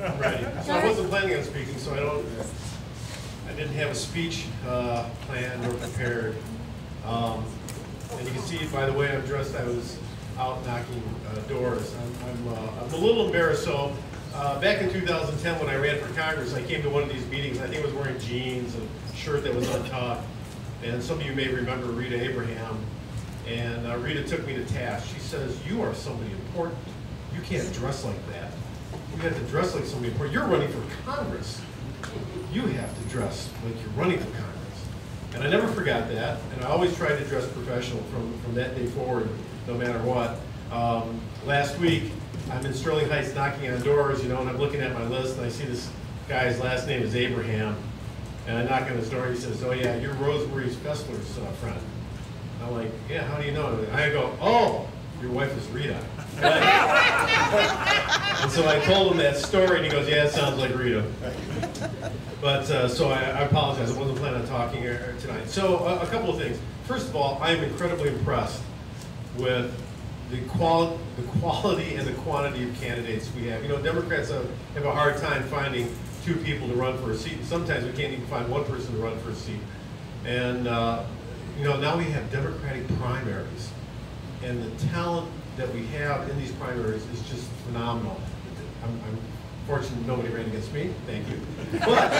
I'm ready. So I wasn't planning on speaking, so I didn't have a speech planned or prepared. And you can see by the way I'm dressed, I was out knocking doors. I'm a little embarrassed. So back in 2010 when I ran for Congress, I came to one of these meetings. I think I was wearing jeans, a shirt that was untucked. And some of you may remember Rita Abraham. And Rita took me to task. She says, "You are somebody important. You can't dress like that. You have to dress like somebody important. You're running for Congress. You have to dress like you're running for Congress." And I never forgot that, and I always tried to dress professional from that day forward, no matter what. Last week, I'm in Sterling Heights knocking on doors, and I'm looking at my list, and I see this guy's last name is Abraham, and I knock on his door, he says, "Oh yeah, you're Rosemary Fessler's friend." I'm like, "Yeah, how do you know?" And I go, "Oh, your wife is Rita." And so I told him that story, and he goes, "Yeah, it sounds like Rita." But so I apologize. I wasn't planning on talking tonight. So a couple of things. First of all, I am incredibly impressed with the quality and the quantity of candidates we have. Democrats have a hard time finding two people to run for a seat, and sometimes we can't even find one person to run for a seat. And now we have Democratic primaries, and the talent that we have in these primaries is just phenomenal. I'm fortunate nobody ran against me, thank you. But,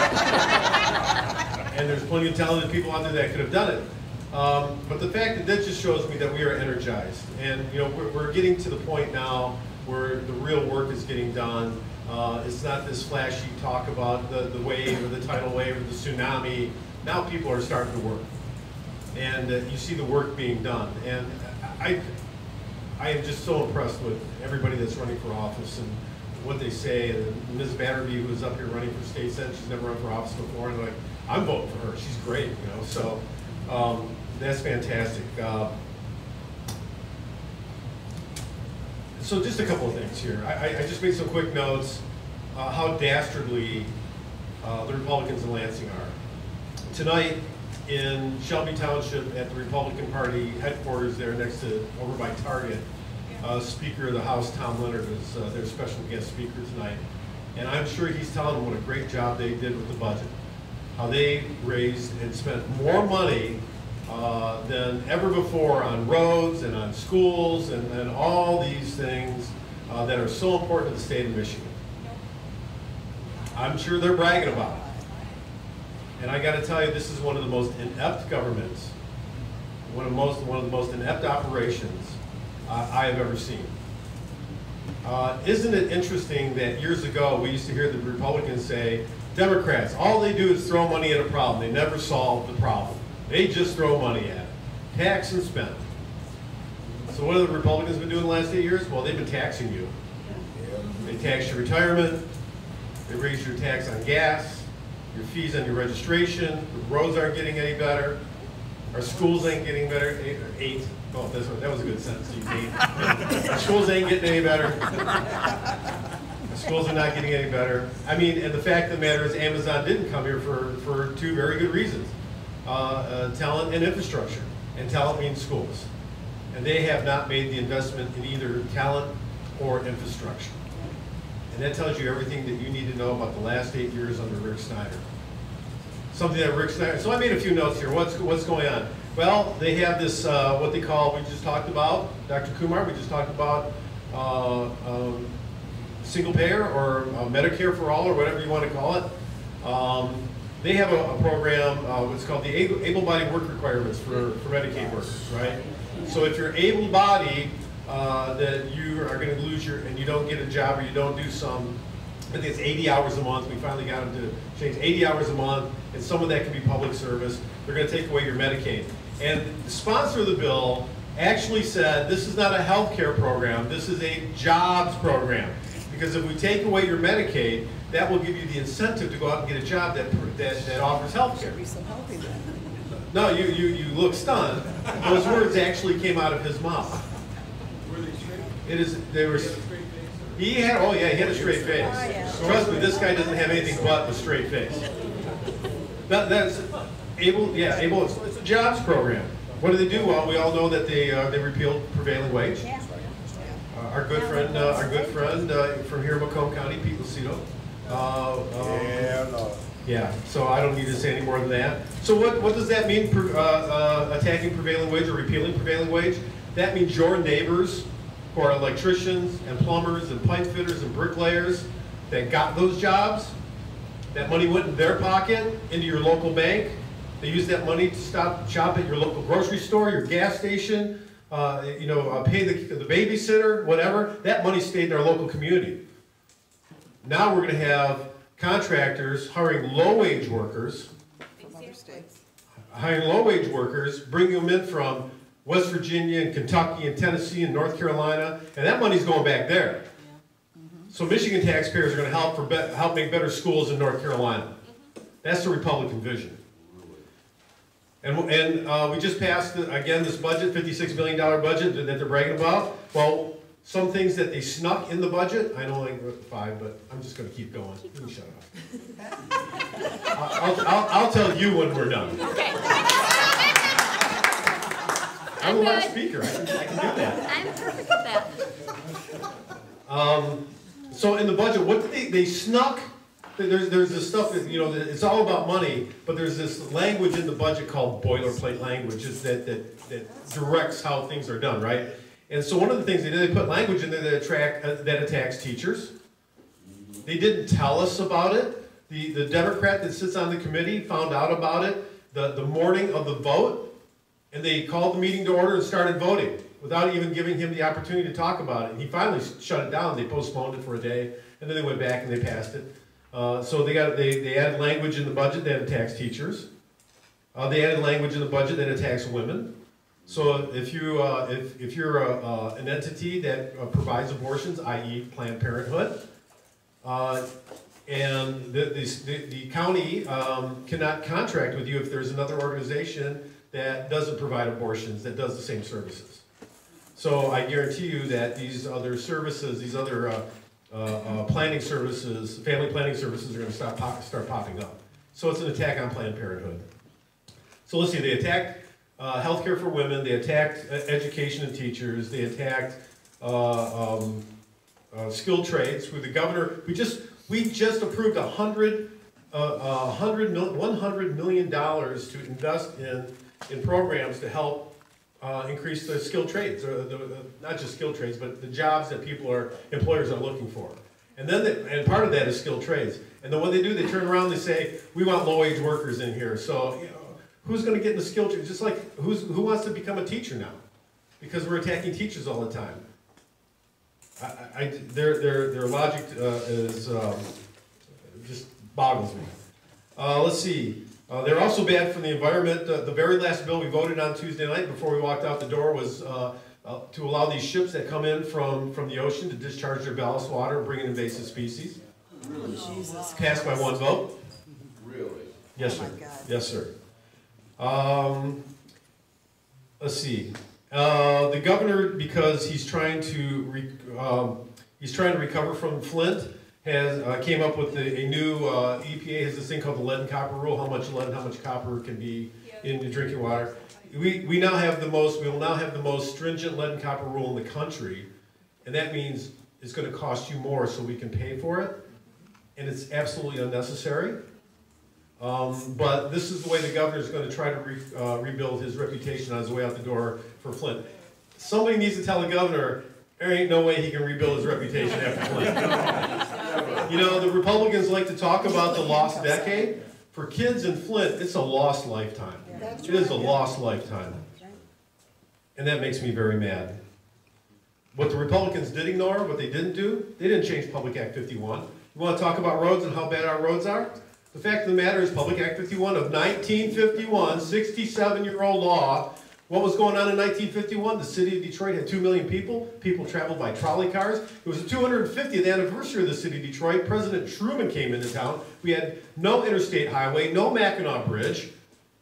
and there's plenty of talented people out there that could have done it. But the fact that just shows me that we are energized. And we're getting to the point now where the real work is getting done. It's not this flashy talk about the wave or the tidal wave or the tsunami. Now people are starting to work. And you see the work being done. And I am just so impressed with everybody that's running for office and what they say. And Ms. Batterby, who is up here running for state senate, she's never run for office before, and like, I'm voting for her. She's great, So that's fantastic. So just a couple of things here. I just made some quick notes. How dastardly the Republicans in Lansing are. Tonight in Shelby Township at the Republican Party headquarters there over by Target, Speaker of the House, Tom Leonard, is their special guest speaker tonight. And I'm sure he's telling them what a great job they did with the budget. How they raised and spent more money than ever before on roads and on schools and all these things that are so important to the state of Michigan. I'm sure they're bragging about it. And I got to tell you, this is one of the most inept governments, one of the most inept operations I have ever seen. Isn't it interesting that years ago we used to hear the Republicans say, Democrats, all they do is throw money at a problem. They never solve the problem. They just throw money at it. Tax and spend. So what have the Republicans been doing the last 8 years? Well, they've been taxing you. They tax your retirement. They raise your tax on gas. Your fees on your registration, the roads aren't getting any better, our schools ain't getting better. Oh, that was a good sentence. Our schools ain't getting any better. Our schools are not getting any better. I mean, and the fact of the matter is Amazon didn't come here for two very good reasons. Talent and infrastructure. And talent means schools. And they have not made the investment in either talent or infrastructure. And that tells you everything that you need to know about the last 8 years under Rick Snyder. Something that Rick Snyder, so I made a few notes here. What's going on? Well, they have this, what they call, we just talked about, Dr. Kumar, we just talked about single payer or Medicare for all or whatever you want to call it. They have a program, what's called the able-bodied work requirements for Medicaid workers, right? So if you're able-bodied, that you are going to lose and you don't get a job or you don't do I think it's 80 hours a month. We finally got them to change 80 hours a month, and some of that can be public service. They're going to take away your Medicaid. And the sponsor of the bill actually said this is not a health care program, this is a jobs program. Because if we take away your Medicaid, that will give you the incentive to go out and get a job that offers health care. No, you look stunned. Those words actually came out of his mouth. He had a straight face. Oh, yeah. Trust me, this guy doesn't have anything but a straight face. That's able. It's a jobs program. What do they do? Well, we all know that they repealed prevailing wage. Our good friend from here in Macomb County, Pete Lucido, Yeah, Lord. Yeah, so I don't need to say any more than that. So what does that mean, attacking prevailing wage or repealing prevailing wage? That means your neighbors who are electricians and plumbers and pipe fitters and bricklayers that got those jobs, that money went in their pocket, into your local bank. They used that money to shop at your local grocery store, your gas station, pay the babysitter, whatever. That money stayed in our local community. Now we're going to have contractors hiring low-wage workers, bringing them in from West Virginia and Kentucky and Tennessee and North Carolina, and that money's going back there. So Michigan taxpayers are going to help make better schools in North Carolina. That's the Republican vision. And we just passed, again, this budget, $56 million budget that they're bragging about. Well, some things that they snuck in the budget, I know I wrote 5, but I'm just going to keep going. You can shut up. I'll tell you when we're done. Okay. I'm a loud speaker. I can do that. I'm perfect with that. So in the budget, what did they snuck? There's this stuff that, it's all about money, but there's this language in the budget called boilerplate language that directs how things are done, right? And so one of the things they did, they put language in there that attacks teachers. They didn't tell us about it. The Democrat that sits on the committee found out about it the morning of the vote, and they called the meeting to order and started voting without even giving him the opportunity to talk about it. And he finally shut it down. They postponed it for a day, and then they went back and they passed it. So they added language in the budget that attacks teachers. They added language in the budget that attacks women. So if you're an entity that provides abortions, i.e. Planned Parenthood, and the county cannot contract with you if there's another organization that doesn't provide abortions, that does the same services. So I guarantee you that these other services, these other planning services, family planning services are going to start popping up. So it's an attack on Planned Parenthood. So let's see, they attacked healthcare for women, they attacked education and teachers, they attacked skilled trades. With the governor, we just approved $100 million to invest in programs to help increase the skilled trades, or not just skilled trades, but the jobs that employers are looking for. And then, and part of that is skilled trades. And then what they do, they turn around and they say, we want low-wage workers in here. So, who's going to get in the skilled trades? Just like, who wants to become a teacher now? Because we're attacking teachers all the time. Their logic just boggles me. Let's see. They're also bad for the environment. The very last bill we voted on Tuesday night before we walked out the door was to allow these ships that come in from the ocean to discharge their ballast water and bring in invasive species. Really? Passed by 1 vote. Really? Yes, sir. Yes, sir. Let's see. The governor, because he's trying to recover from Flint, came up with a new EPA has this thing called the lead and copper rule. How much lead and how much copper can be in the drinking water. We will now have the most stringent lead and copper rule in the country, and that means it's going to cost you more so we can pay for it, and it's absolutely unnecessary. But this is the way the governor is going to try to rebuild his reputation on his way out the door for Flint. Somebody needs to tell the governor there ain't no way he can rebuild his reputation after Flint. The Republicans like to talk about the lost decade. For kids in Flint, it's a lost lifetime. It is a lost lifetime. And that makes me very mad. What the Republicans did ignore, what they didn't do, they didn't change Public Act 51. You want to talk about roads and how bad our roads are? The fact of the matter is Public Act 51 of 1951, 67-year-old law. What was going on in 1951? The city of Detroit had 2 million people. People traveled by trolley cars. It was the 250th anniversary of the city of Detroit. President Truman came into town. We had no interstate highway, no Mackinac Bridge.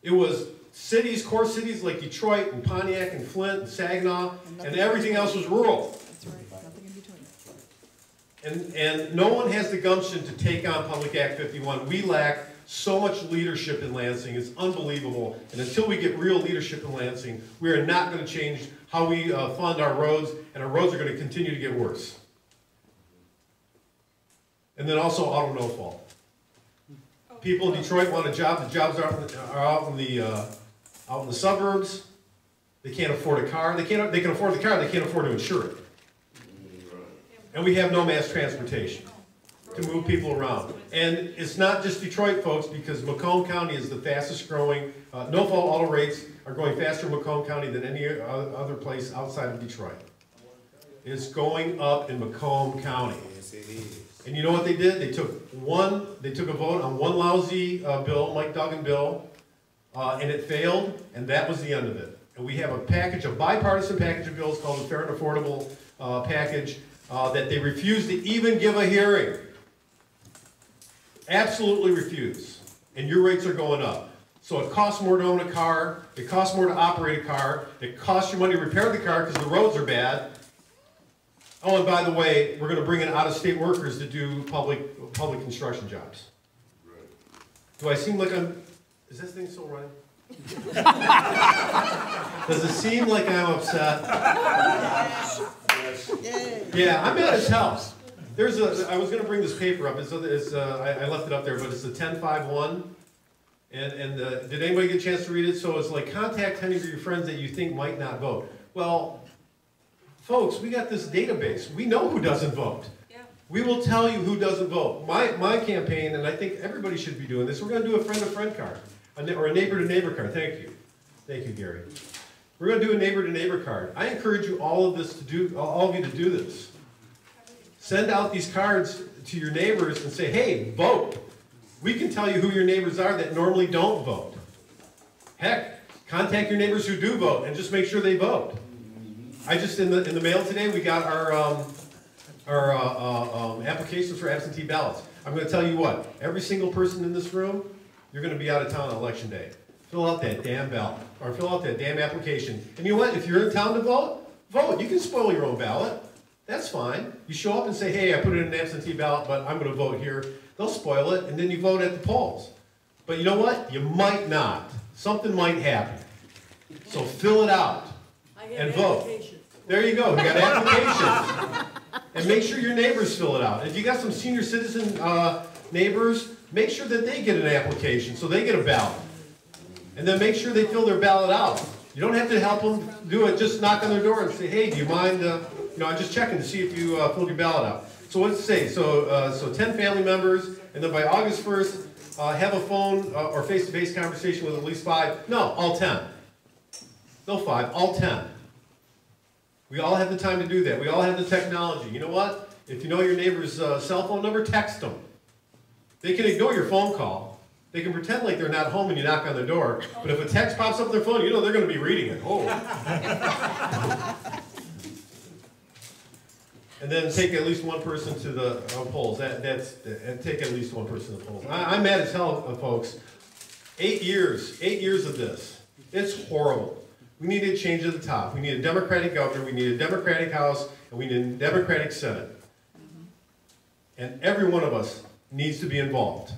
It was cities, core cities like Detroit and Pontiac and Flint and Saginaw, and everything else was rural. That's right, nothing in between. And no one has the gumption to take on Public Act 51. We lack so much leadership in Lansing. It's unbelievable. And until we get real leadership in Lansing, we are not going to change how we fund our roads, and our roads are going to continue to get worse. And then also auto no fault. People in Detroit want a job. The jobs are out in the suburbs. They can't afford a car. They can afford the car. They can't afford to insure it. And we have no mass transportation to move people around. And it's not just Detroit, folks, because Macomb County is the fastest growing. No-fault auto rates are going faster in Macomb County than any other place outside of Detroit. It's going up in Macomb County. Yes, it is. And you know what they did? They took a vote on one lousy bill, Mike Duggan bill, and it failed, and that was the end of it. And we have a bipartisan package of bills called the Fair and Affordable Package that they refuse to even give a hearing. Absolutely refuse. And your rates are going up. So it costs more to own a car, it costs more to operate a car, it costs you money to repair the car because the roads are bad. Oh, and by the way, we're going to bring in out-of-state workers to do public construction jobs. Right. Do I seem like is this thing still running? Does it seem like I'm upset? Yes. Yeah, I'm mad as hell. I was going to bring this paper up. I left it up there, but it's the 1051. And did anybody get a chance to read it? So it's like, contact 10 of your friends that you think might not vote. Well, folks, we got this database. We know who doesn't vote. Yeah. We will tell you who doesn't vote. My campaign, and I think everybody should be doing this, we're going to do a friend-to-friend card, or a neighbor-to-neighbor card. Thank you. Thank you, Gary. We're going to do a neighbor-to-neighbor card. I encourage you, all of you to do this. Send out these cards to your neighbors and say, hey, vote. We can tell you who your neighbors are that normally don't vote. Heck, contact your neighbors who do vote and just make sure they vote. I just, in the mail today, we got our applications for absentee ballots. I'm going to tell you what, every single person in this room, you're going to be out of town on election day. Fill out that damn ballot, or fill out that damn application. And you know what, if you're in town to vote, vote. You can spoil your own ballot. That's fine. You show up and say, hey, I put in an absentee ballot, but I'm going to vote here. They'll spoil it, and then you vote at the polls. But you know what? You might not. Something might happen. So fill it out and vote. There you go. You got applications. And make sure your neighbors fill it out. If you got some senior citizen neighbors, make sure that they get an application so they get a ballot. And then make sure they fill their ballot out. You don't have to help them do it. Just knock on their door and say, hey, do you mind, I'm just checking to see if you filled your ballot out. So what's it say? So 10 family members, and then by August 1st, have a phone or face-to-face conversation with at least 5. No, all 10. No 5, all 10. We all have the time to do that. We all have the technology. You know what? If you know your neighbor's cell phone number, text them. They can ignore your phone call. They can pretend like they're not home and you knock on their door. But if a text pops up on their phone, you know they're going to be reading it. Oh. And then take at least one person to the polls. And take at least one person to the polls. I'm mad as hell, folks. 8 years of this. It's horrible. We need a change at the top. We need a Democratic governor, we need a Democratic House, and we need a Democratic Senate. And every one of us needs to be involved.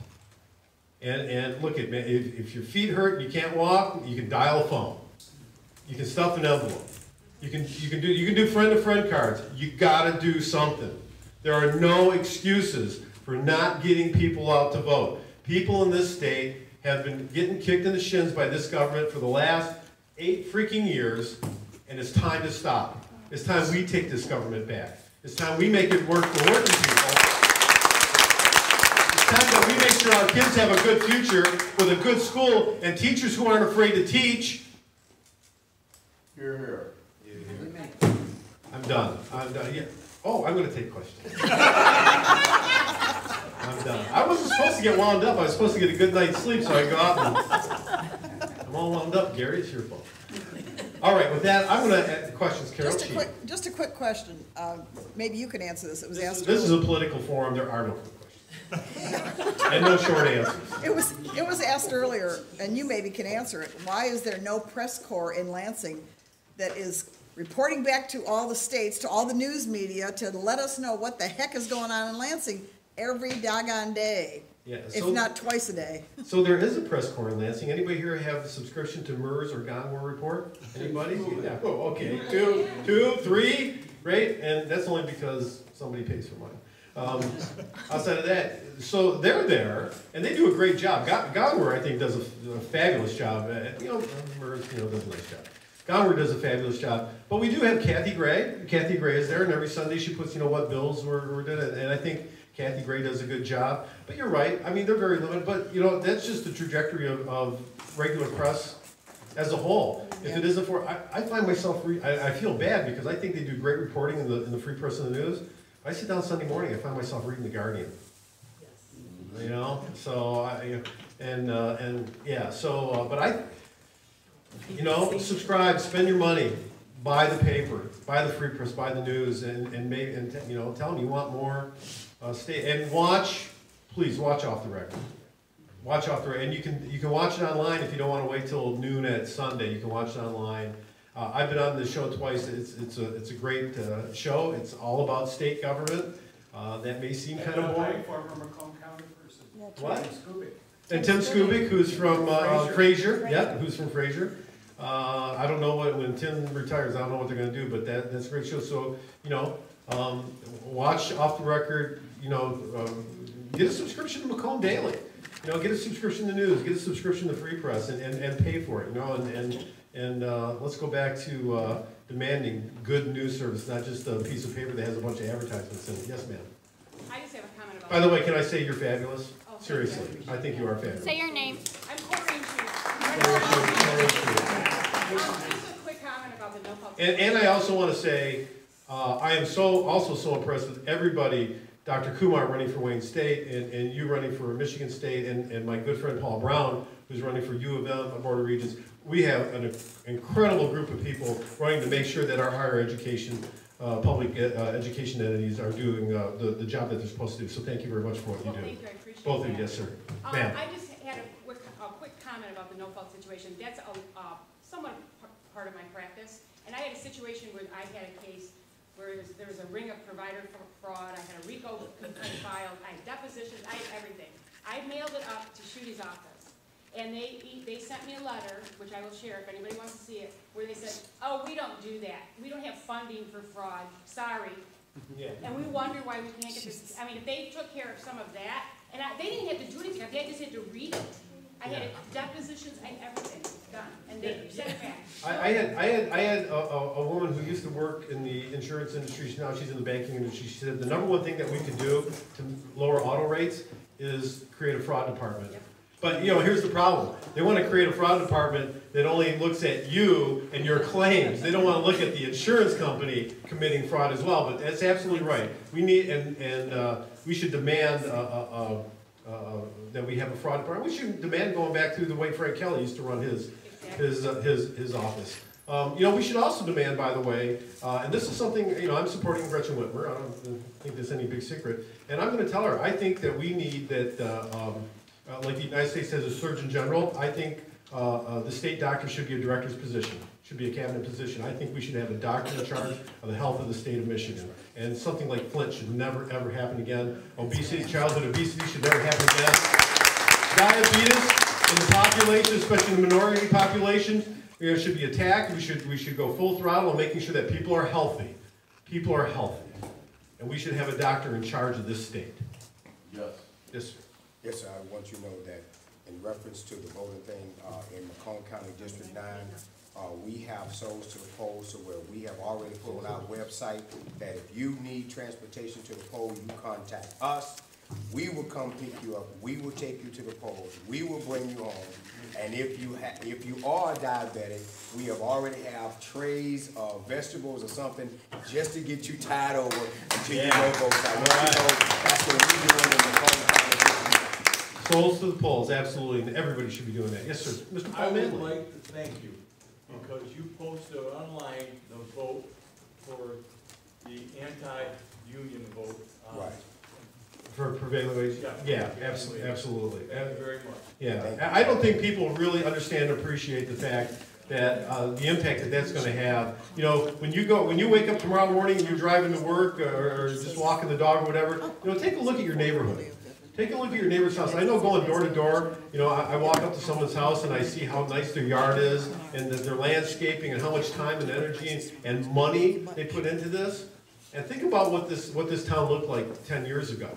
And look at me, if your feet hurt and you can't walk, you can dial a phone. You can stuff an envelope. You can do friend-to-friend cards. You gotta do something. There are no excuses for not getting people out to vote. People in this state have been getting kicked in the shins by this government for the last 8 freaking years, and it's time to stop. It's time we take this government back. It's time we make it work for working people. It's time that we make sure our kids have a good future with a good school and teachers who aren't afraid to teach. Hear, hear. I'm done. Yeah. Oh, I'm going to take questions. I'm done. I wasn't supposed to get wound up. I was supposed to get a good night's sleep so I go out and I'm all wound up, Gary. It's your fault. All right, with that, I'm going to ask questions. Carol, Just a quick question. Maybe you can answer this. It was asked. This is a political forum. There are no quick questions. And no short answers. It was asked earlier, and you maybe can answer it. Why is there no press corps in Lansing that is reporting back to all the states, to all the news media, to let us know what the heck is going on in Lansing every doggone day, if not twice a day? So there is a press corps in Lansing. Anybody here have a subscription to MERS or Gonwar Report? Anybody? Yeah. Oh, okay. Two, 3, great. And that's only because somebody pays for mine. Outside of that, so they're there, and they do a great job. Gonwer, I think, does a fabulous job. Does a nice job. Gonwer does a fabulous job. But we do have Kathy Gray. Kathy Gray is there, and every Sunday she puts, what bills we're doing. And I think Kathy Gray does a good job. But you're right. I mean, they're very limited. But, that's just the trajectory of regular press as a whole. If it isn't for, I find myself, I feel bad because I think they do great reporting in the Free Press and the News. I sit down Sunday morning, I find myself reading The Guardian. So subscribe, spend your money, buy the paper, buy the Free Press, buy the news, and tell them you want more. Please watch Off the Record. Watch Off the Record, and you can watch it online if you don't want to wait till noon at Sunday. You can watch it online. I've been on the show twice. It's a great show. It's all about state government. That may seem kind of boring. Former Macomb County person. What? Tim Skubic. And Tim Skubic, who's from Fraser. Yeah, who's from Fraser. I don't know when Tim retires. I don't know what they're going to do, but that's a great show. So watch Off the Record. Get a subscription to Macomb Daily. Get a subscription to news. Get a subscription to Free Press, and pay for it. And let's go back to demanding good news service, not just a piece of paper that has a bunch of advertisements in it. Yes, ma'am. I just have a comment about. By the way, can I say you're fabulous? Oh, seriously, I think you are fabulous. Say your name. I'm Corinne Just a quick comment about the no fault. And I also want to say, I am also so impressed with everybody. Dr. Kumar running for Wayne State, and you running for Michigan State, and my good friend Paul Brown, who's running for U of M, Board of Regents. We have an incredible group of people running to make sure that our higher education, public education entities are doing the job that they're supposed to do. So thank you very much for what you do. Thank you, I appreciate Both of that. you, yes, sir. Ma'am. I just had a quick comment about the no-fault situation. That's somewhat part of my practice. And I had a situation where I had a case where there was a ring of provider fraud. I had a RICO complaint filed. I had depositions. I had everything. I mailed it up to Schuette's office. And they sent me a letter, which I will share if anybody wants to see it, where they said, oh, we don't do that. We don't have funding for fraud. Sorry. Yeah. And we wonder why we can't get this. I mean, if they took care of some of that, and they didn't have to do anything. They just had to read it. I had depositions and everything done, and they sent it back. I had a woman who used to work in the insurance industry. Now she's in the banking industry. She said the number one thing that we could do to lower auto rates is create a fraud department. Yep. But here's the problem. They want to create a fraud department that only looks at you and your claims. They don't want to look at the insurance company committing fraud as well. But that's absolutely right. We need and we should demand that we have a fraud department. We should demand going back to the way Frank Kelly used to run his office. We should also demand, by the way, and this is something, I'm supporting Gretchen Whitmer. I don't think there's any big secret. And I'm going to tell her, I think that we need that. Like the United States has a Surgeon General, I think the state doctor should be a director's position, should be a cabinet position. I think we should have a doctor in charge of the health of the state of Michigan. And something like Flint should never, ever happen again. Obesity, childhood obesity should never happen again. Diabetes in the population, especially in the minority population, should be attacked. We should go full throttle on making sure that people are healthy. People are healthy. And we should have a doctor in charge of this state. Yes. Yes, sir. Yes, sir. I want you to know that in reference to the voting thing in Macomb County District 9, we have souls to the polls, so where we have already put on our website that if you need transportation to the poll, you contact us. We will come pick you up. We will take you to the polls. We will bring you home. And if you are diabetic, we already have trays of vegetables or something just to get you tied over until you go vote. I want you to know that's what we're doing in Macomb County. Souls to the polls, absolutely, and everybody should be doing that. Yes, sir. Mr. I Paul would Manley. like to thank you, because you posted online the vote for the anti-union vote. Right. For prevailing wage? Yeah. Absolutely. Thank you very much. Yeah, I don't think people really understand or appreciate the fact that the impact that that's going to have. When you wake up tomorrow morning and you're driving to work or just walking the dog or whatever, take a look at your neighborhood. Take a look at your neighbor's house. I know going door to door, I walk up to someone's house and I see how nice their yard is and their landscaping and how much time and energy and money they put into this. And think about what this town looked like 10 years ago,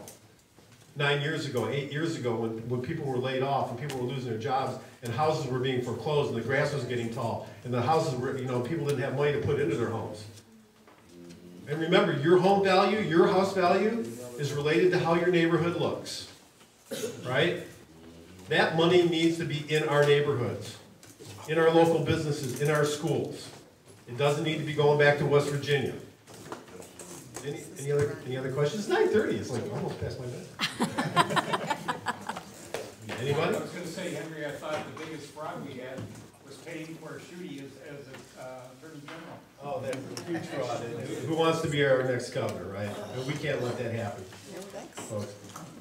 9 years ago, 8 years ago, when people were laid off and people were losing their jobs and houses were being foreclosed and the grass was getting tall and the houses were, you know, people didn't have money to put into their homes. And remember, your home value, your house value is related to how your neighborhood looks, right? That money needs to be in our neighborhoods, in our local businesses, in our schools. It doesn't need to be going back to West Virginia. Any other questions? It's 9:30, it's like almost past my bedtime. Anybody? I was gonna say, Henry, I thought the biggest fraud we had was paying for Shooty as Attorney General. Oh, that huge fraud. Who wants to be our next governor, right? We can't let that happen, No, thanks. folks.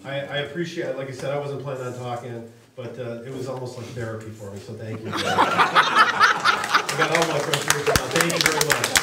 I appreciate, like I said, I wasn't planning on talking, but it was almost like therapy for me, so thank you. I got all my frustration out. Thank you very much.